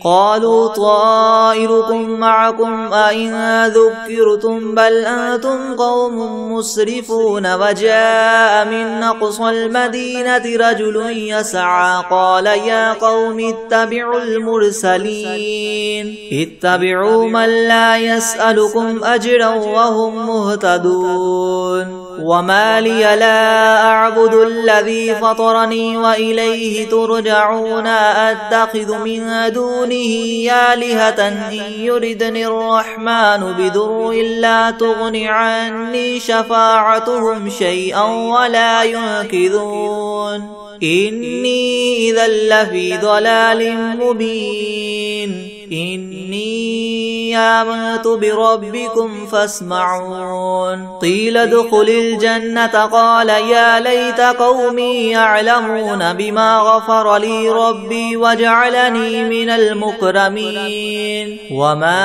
قالوا طائركم معكم أئن ذكرتم بل أنتم قوم مسرفون وجاء من أقصى المدينة رجل يسعى قال يا قوم اتبعوا المرسلين اتبعوا من لا يسألكم أجرا وهم مهتدون وما لي لا أعبد الذي فطرني وإليه ترجعون أتخذ من دونه آلهة إن يردني الرحمن بضر لا تغن عني شفاعتهم شيئا ولا ينقذون إني إذا لفي ضلال مبين إني آمنت بربكم فاسمعون قيل ادخل الجنة قال يا ليت قومي يعلمون بما غفر لي ربي وجعلني من المكرمين وما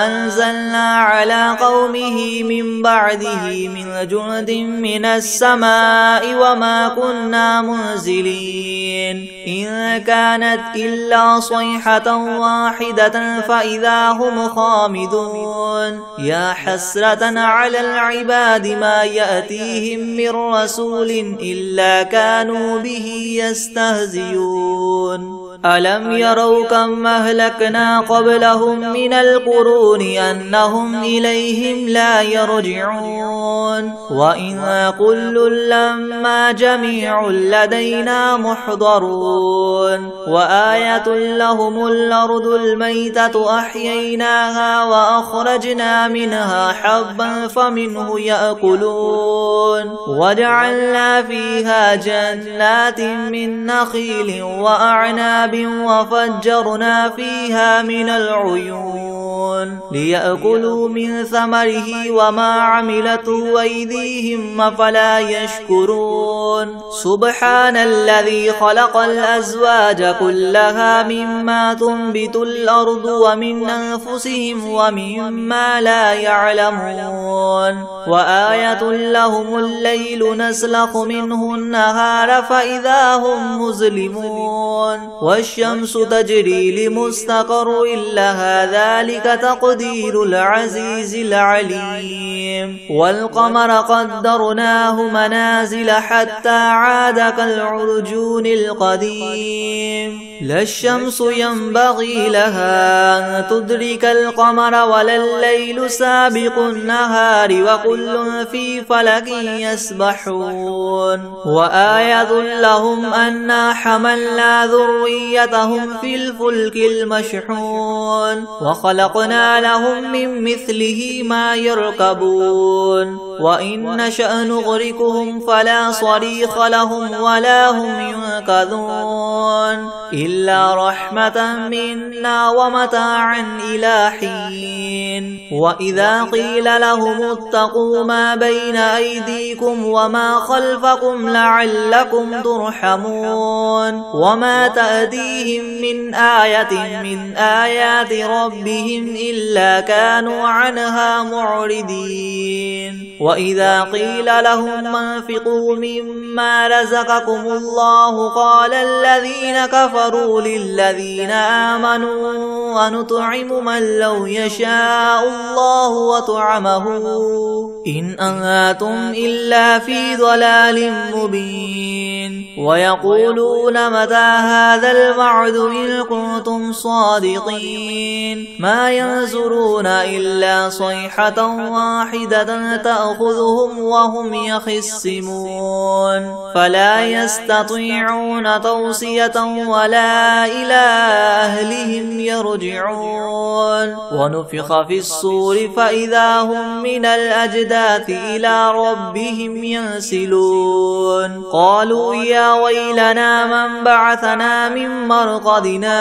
أنزلنا على قومه من بعده من جند من السماء وما كنا منزلين إن كانت إلا صيحة واحدة فإذا هم خامدون يا حسرة على العباد ما يأتيهم من رسول إلا كانوا به يستهزئون ألم يروا كم أهلكنا قبلهم من القرون أنهم إليهم لا يرجعون وإن كل لما جميع لدينا محضرون وآية لهم الأرض الميتة أحييناها وأخرجنا منها حبا فمنه يأكلون وجعلنا فيها جنات من نخيل وأعناب وفجرنا فيها من العيون ليأكلوا من ثمره وما عملته أيديهم أفلا يشكرون سبحان الذي خلق الأزواج كلها مما تنبت الأرض ومن أنفسهم ومما لا يعلمون وآية لهم الليل نسلخ منه النهار فإذا هم مظلمون والشمس تجري لمستقر لها ذلك تقدير تقدير العزيز العليم والقمر قدرناه منازل حتى عاد كالعرجون القديم لا الشمس ينبغي لها أن تدرك القمر ولا الليل سابق النهار وكل في فلك يسبحون وآية لهم أنا حملنا ذريتهم في الفلك المشحون وخلقنا لهم من مثله ما يركبون وإن نشأ نغرقهم فلا صريخ لهم ولا هم ينقذون إلا رحمة منا ومتاعا إلى حين وإذا قيل لهم اتقوا ما بين أيديكم وما خلفكم لعلكم ترحمون وما تأتيهم من آية من آيات ربهم إلا كانوا عنها معرضين وإذا قيل لهم انفقوا مما رزقكم الله قال الذين كفروا للذين آمنوا ونطعم من لو يشاء الله وطعمه إن أنتم إلا في ضلال مبين ويقولون متى هذا الوعد إن كنتم صادقين ما ينظرون إلا صيحة واحدة تأخذهم وهم يخصمون فلا يستطيعون توصية ولا إلى أهلهم يرجعون ونفخ في الصور فإذا هم من الأجداث إلى ربهم ينسلون قالوا يا ويلنا من بعثنا من مرقدنا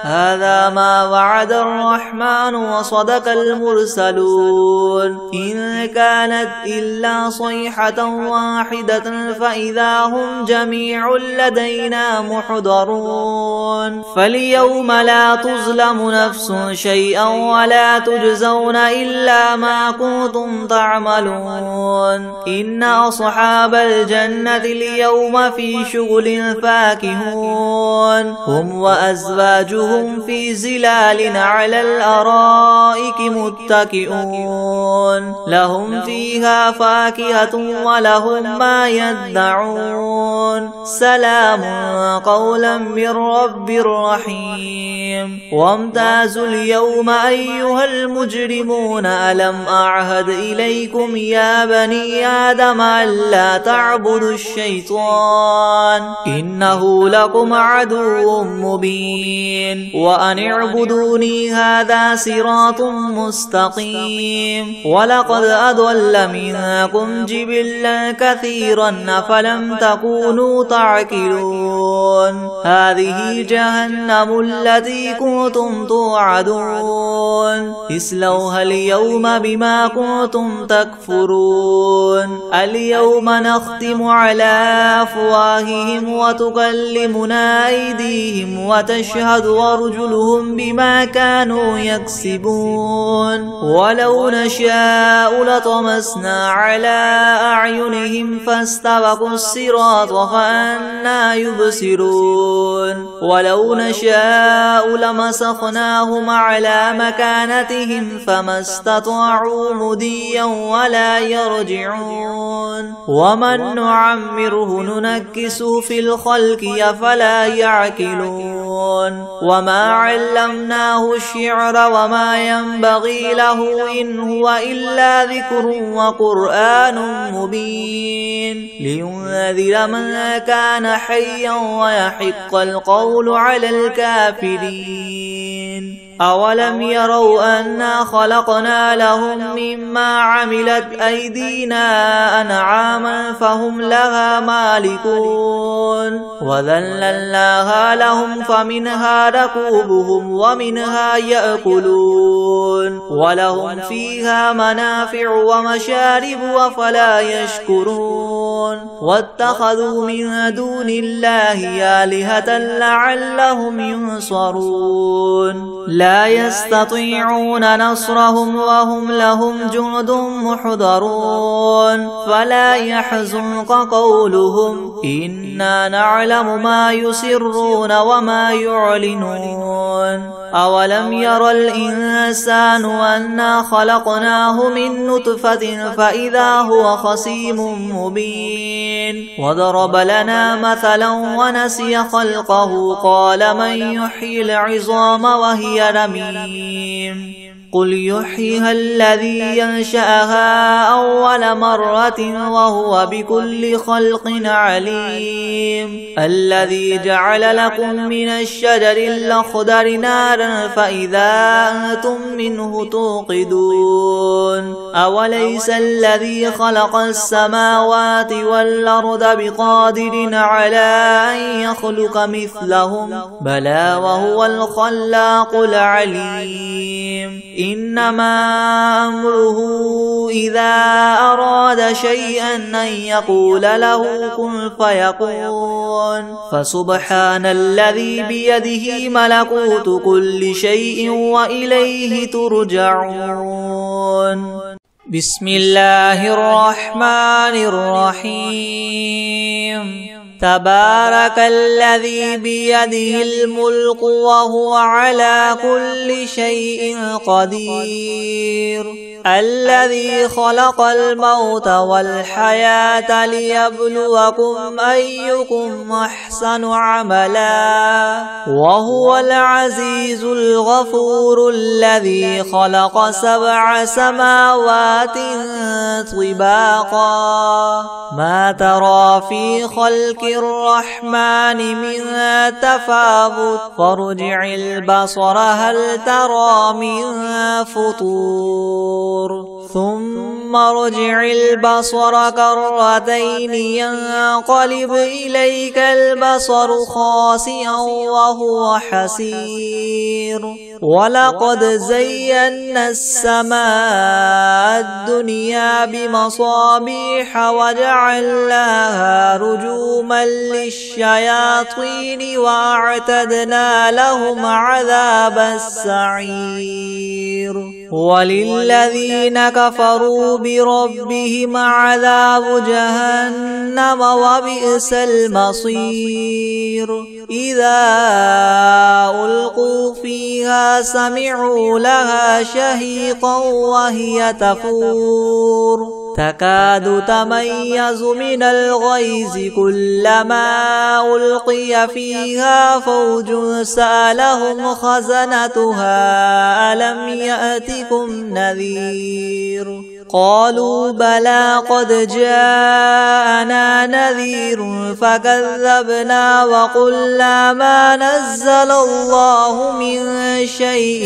هذا ما وعد الرحمن وصدق المرسلون إن كانت إلا صيحة واحدة فإذا هم جميع لدينا محضرون فاليوم لا تظلم نفس شيئا ولا تجزون إلا ما كنتم تعملون إن أصحاب الجنة اليوم في شغل فاكهون هم وأزواجهم في زلال على الأرائك متكئون لهم فيها فاكهة ولهم ما يدعون سلام قولا من رب رحيم وامتازوا اليوم أيها المجرمون ألم أعهد إليكم يا بني آدم ألا تعبدوا الشيطان إنه لكم عدو مبين وأن اعبدوني هذا صراط مستقيم ولقد أضل منكم جبلا كثيرا أفلم تكونوا تعقلون هذه جهنم التي كنتم توعدون اصلوها اليوم بما كنتم تكفرون اليوم نختم على أفواههم وتكلمنا أيديهم وتشهد أرجلهم بما كانوا يكسبون ولو نشاء لطمسنا على أعينهم فاستبقوا الصراط فأنا يبصرون ولو نشاء لمسخناهم على مكانتهم فما استطاعوا مديا ولا يرجعون ومن نعمره ننكسه في الخلق أفلا يعقلون وما علمناه الشعر وما ينبغي له إن هو إلا ذكر وقرآن مبين لينذر من كان حيا ويحق القول على الكافرين أولم يروا أنا خلقنا لهم مما عملت أيدينا أنعاما فهم لها مالكون وذللناها لهم فمنها ركوبهم ومنها يأكلون ولهم فيها منافع ومشارب وفلا يشكرون واتخذوا من دون الله آلهة لعلهم ينصرون لا يستطيعون نصرهم وهم لهم جند محضرون فلا يحزنك قولهم إنا نعلم ما يسرون وما يعلنون أولم ير الإنسان أنا خلقناه من نطفة فإذا هو خصيم مبين وضرب لنا مثلا ونسي خلقه قال من يحيي العظام وهي رميم قل يحييها الذي ينشأها أول مرة وهو بكل خلق عليم الذي جعل لكم من الشجر الأخضر نارا فإذا أنتم منه توقدون أوليس الذي خلق السماوات والأرض بقادر على أن يخلق مثلهم بلى وهو الخلاق العليم إنما أمره إذا أراد شيئا أن يقول له كن فيكون فسبحان الذي بيده ملكوت كل شيء وإليه ترجعون بسم الله الرحمن الرحيم تبارك الذي بيده الملك وهو على كل شيء قدير الذي خلق الموت والحياة ليبلوكم أيكم أحسن عملا وهو العزيز الغفور الذي خلق 7 سماوات طباقا ما ترى في خلق الرحمن من تفاوت فارجع البصر هل ترى من فطور ثم ارجع البصر كرتين ينقلب إليك البصر خاسئا وهو حسير ولقد زينا السماء الدنيا بمصابيح وجعلناها رجوما للشياطين وأعتدنا لهم عذاب السعير وللذين كفروا بربهم عذاب جهنم وبئس المصير إذا ألقوا فيها سمعوا لها شهيقا وهي تفور تكاد تميز من الغيظ كلما ألقي فيها فوج سألهم خزنتها ألم يأتكم نذير قالوا بلى قد جاءنا نذير فكذبنا وقلنا ما نزل الله من شيء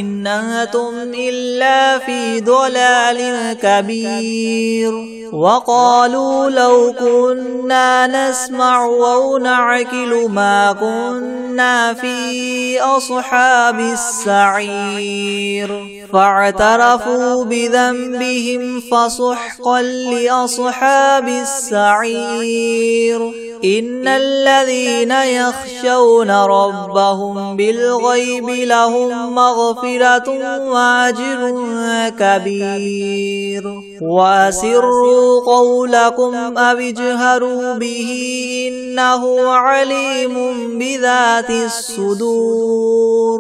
إن أنتم إلا في ضلال كبير وقالوا لو كنا نسمع أو نعقل ما كنا في أصحاب السعير فاعترفوا بذنبهم فسحقا لأصحاب السعير إن الذين يخشون ربهم بالغيب لهم مغفرة وأجر كبير وأسروا قولكم أو اجهروا به إنه عليم بذات الصدور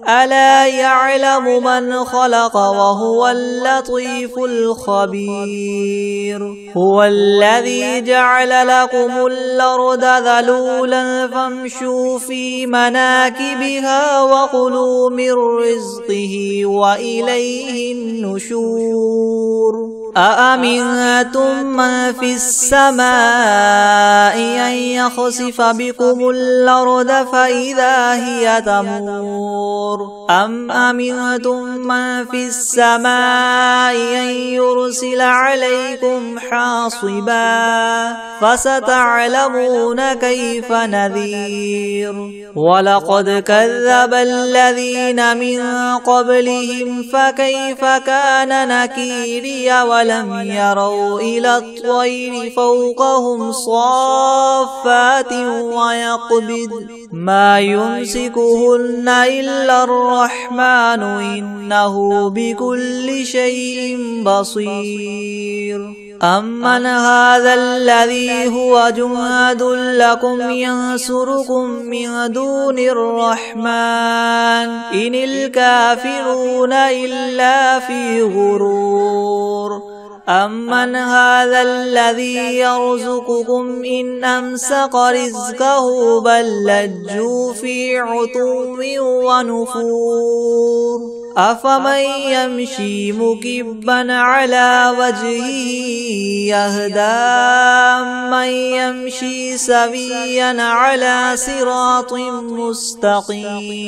ألا يعلم من خلق وهو اللطيف الخبير هو الذي جعل لكم الأرض ذلولا فامشوا في مناكبها وكلوا من رزقه وإليه النشور أأمنتم من في السماء أن يخسف بكم الأرض فإذا هي تمور أم أمنتم من في السماء أن يرسل عليكم حاصبا فستعلمون كيف نذير ولقد كذب الذين من قبلهم فكيف كان نكيري ولم يروا إلى الطير فوقهم صافات ويقبض ما يمسكهن إلا الرحمن إنه بكل شيء بصير أمن هذا الذي هو جند لكم ينصركم من دون الرحمن إن الكافرون إلا في غرور أمن هذا الذي يرزقكم إن أمسك رزقه بل لجوا في عتو ونفور أفمن يمشي مكبا على وجهه يهدى من يمشي سويا على صراط مستقيم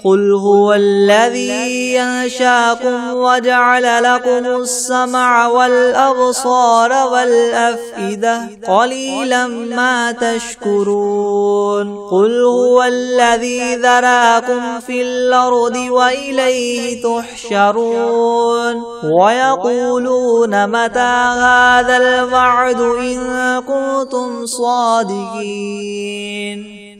قل هو الذي ينشاكم وجعل لكم السمع والأبصار والأفئدة قليلا ما تشكرون قل هو الذي ذراكم في الأرض وإليه تحشرون ويقولون متى هذا الوعد إن كنتم صادقين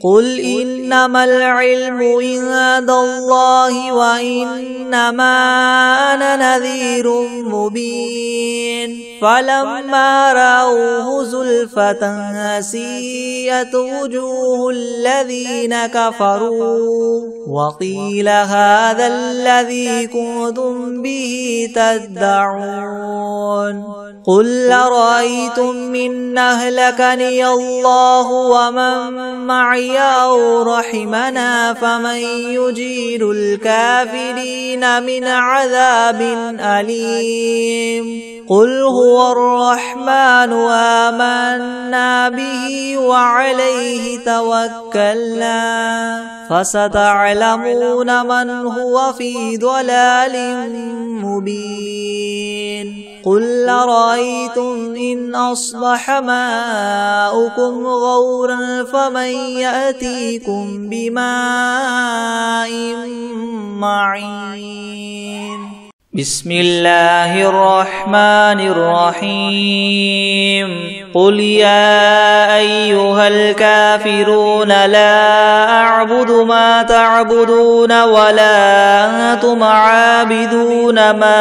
قل إنما العلم عند الله وإنما أنا نذير مبين فلما رأوه زلفة سيئت وجوه الذين كفروا وقيل هذا الذي كنتم به تدعون قل أرأيتم إن أهلكني الله ومن معي أو رحمنا فمن يجير الكافرين من عذاب أليم قل هو الرحمن آمنا به وعليه توكلنا فستعلمون من هو في ضلال مبين قل أرأيتم إن أصبح ماؤكم غورا فمن يأتيكم بماء معين بسم الله الرحمن الرحيم قل يا أيها الكافرون لا أعبد ما تعبدون ولا أنتم عابدون ما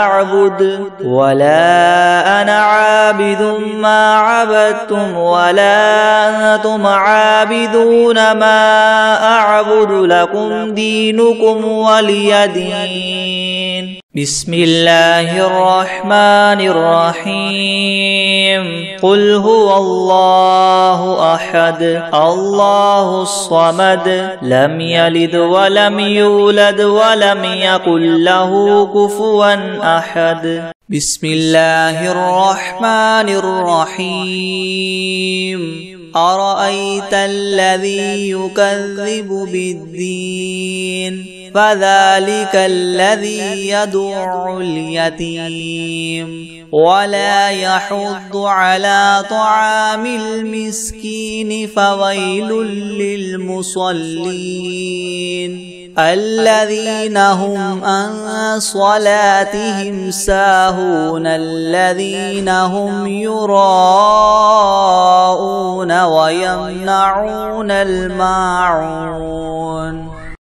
أعبد ولا أنا عابد ما عبدتم ولا أنتم عابدون ما أعبد لكم دينكم ولي دين بسم الله الرحمن الرحيم قل هو الله أحد الله الصمد لم يلد ولم يولد ولم يكن له كفوا أحد بسم الله الرحمن الرحيم أرأيت الذي يكذب بالدين فذلك الذي يدع اليتيم ولا يحض على طعام المسكين فويل للمصلين الذين هم عن صلاتهم ساهون الذين هم يراءون ويمنعون الماعون